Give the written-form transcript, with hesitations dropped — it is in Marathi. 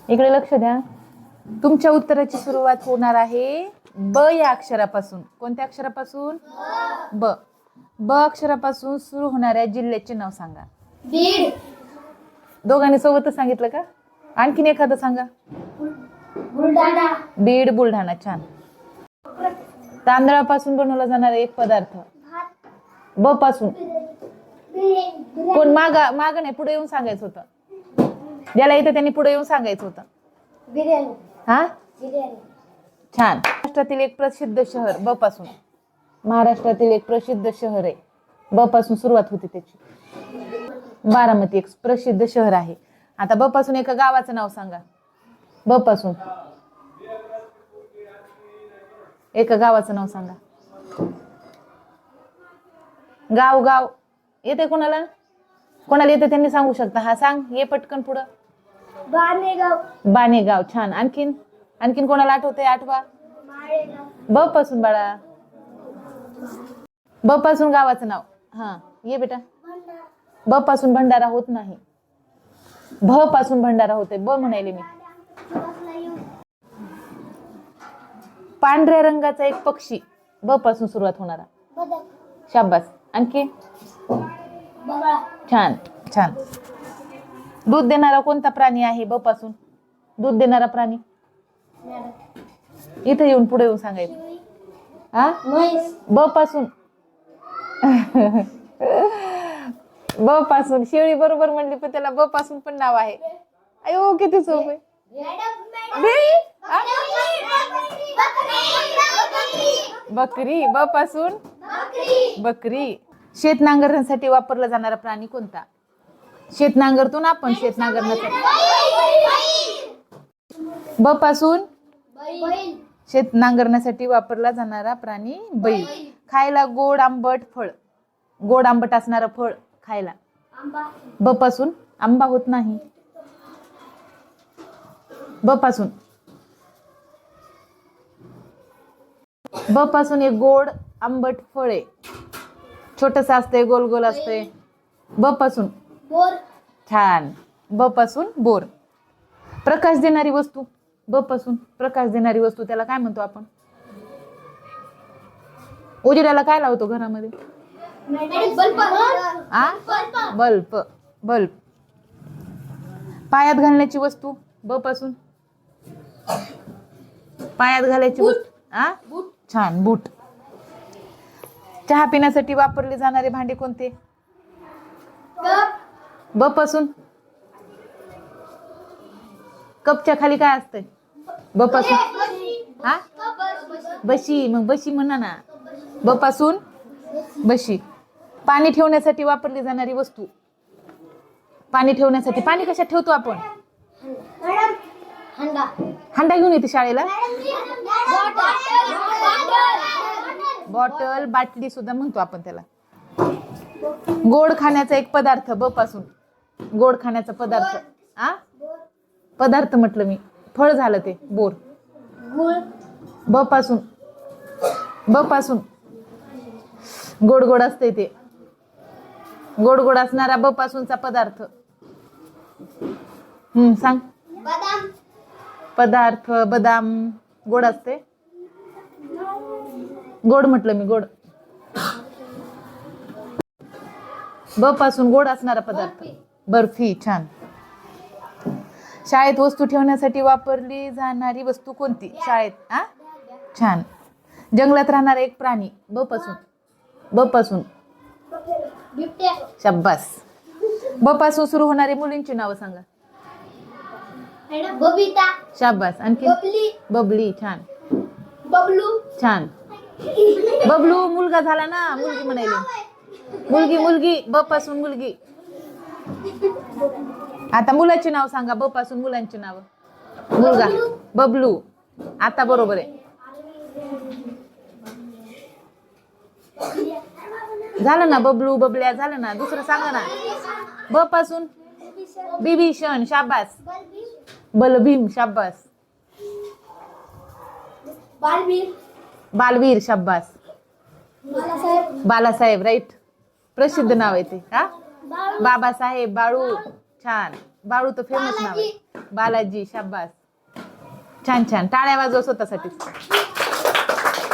इकडे लक्ष द्या. तुमच्या उत्तराची सुरुवात होणार आहे ब या अक्षरापासून. कोणत्या अक्षरापासून? ब. ब अक्षरापासून सुरू होणाऱ्या जिल्ह्याचे नाव सांगा. बीड. दोघांनी सोबतच सांगितलं का? आणखीन एखादं सांगा. बुलढाणा. बीड, बुलढाणा. छान. तांदळापासून बनवला जाणारा एक पदार्थ. ब पासून. कोण माग नाही, पुढे येऊन सांगायचं होतं. ज्याला येतं त्यांनी पुढे येऊन सांगायचं होतं. बिर्याणी. हा, बिर्याणी. छान. महाराष्ट्रातील एक प्रसिद्ध शहर. ब पासून. महाराष्ट्रातील एक प्रसिद्ध शहर आहे. ब पासून सुरुवात होते त्याची. बारामती एक प्रसिद्ध शहर आहे. आता ब पासून एका गावाचं नाव सांगा. ब पासून एका गावाचं नाव सांगा. गाव गाव येते कोणाला? कोणाला येते त्यांनी सांगू शकता. हा सांग, ये पटकन पुढं. बाणेगाव. बाणेगाव. छान. आणखीन कोणाला आठवतंय? आठवा. माळेगाव. ब पासून बाळा. ब पासून गावाचं नाव. हा, ये बेटा. ब पासून भंडारा होत नाही. भ पासून भंडारा होते. ब म्हणायले मी. पांढऱ्या रंगाचा एक पक्षी. ब पासून सुरुवात होणारा. शाबास. आणखी. बगळा. छान छान. दूध देणारा कोणता प्राणी आहे? ब पासून. दूध देणारा प्राणी. इथे येऊन पुढे येऊन सांगायचं. हा, म्हैस. ब पासून. ब पासून. शेळी बरोबर म्हणली, पण त्याला ब पासून पण नाव आहे. अयो किती सोप आहे. बकरी. ब पासून. बकरी. शेत नांगरण्यासाठी वापरला जाणारा प्राणी कोणता? शेत नांगरतो ना आपण, शेत नांगरण्यासाठी. ब पासून. शेत नांगरण्यासाठी वापरला जाणारा प्राणी बैल. खायला गोड आंबट फळ. गोड आंबट असणारं फळ खायला. ब पासून. आंबा होत नाही. ब पासून. ब पासून एक गोड आंबट फळ आहे. छोटस असते, गोल गोल असते. ब पासून. बोर. छान. ब पासून बोर. प्रकाश देणारी वस्तू. ब पासून. प्रकाश देणारी वस्तू त्याला काय म्हणतो आपण? उजेडाला काय लावतो घरामध्ये? बल्ब. बल्ब. पायात घालण्याची वस्तू. ब पासून. पायात घालायची वस्तू. बूट. छान. बूट. चहा पिण्यासाठी वापरले जाणारे भांडे कोणते? कप. ब पासून. कपच्या खाली काय असतंय? ब पासून. हा, बशी. मग बशी म्हणा ना. ब पासून बशी. पाणी ठेवण्यासाठी वापरली जाणारी वस्तू. पाणी ठेवण्यासाठी. पाणी कशात ठेवतो आपण? हंडा. हंडा घेऊन येते शाळेला. बॉटल. बाटली सुद्धा म्हणतो आपण त्याला. गोड खाण्याचा एक पदार्थ. ब पासून. गोड खाण्याचा पदार्थ. पदार्थ म्हटलं मी. फळ झालं ते. बोर. गुळ. ब पासून. ब पासून. गोड गोड असते ते. गोड गोड असणारा ब पासूनचा पदार्थ. सांग. बदाम. पदार्थ. बदाम गोड असते. गोड म्हटलं मी. गोड. ब पासून गोड असणारा पदार्थ. बर्फी. छान. शाळेत वस्तू ठेवण्यासाठी वापरली जाणारी वस्तू कोणती? शाळेत. छान. जंगलात राहणारा एक प्राणी. ब पासून. ब पासून. बिबट्या. शाबास. ब पासून सुरू होणारी मुलींची नावं सांगा. बबिता. शाबास. आणखी. बबली. बबली. छान बबलू. छान. बबलू मुलगा झाला ना, मुलगी म्हणायली. मुलगी. मुलगी. ब पासून मुलगी. आता मुलाची नाव सांगा. ब पासून मुलांची नाव. मुलगा. बबलू. आता बरोबर आहे. झालं ना. बबलू बबल्या झालं ना. दुसरं सांगा ना. ब पासून. बिभीषण. शाबास. बलभीम. शाबास. बालवीर. बालवीर. शाबास. बालासाहेब. बालासाहेब. राईट. प्रसिद्ध नाव आहे ते. बाबासाहेब. बाळू. छान. बाळू तर फेमस नाव आहे. बालाजी. शाबास. छान छान, टाळ्या वाजव स्वतःसाठी.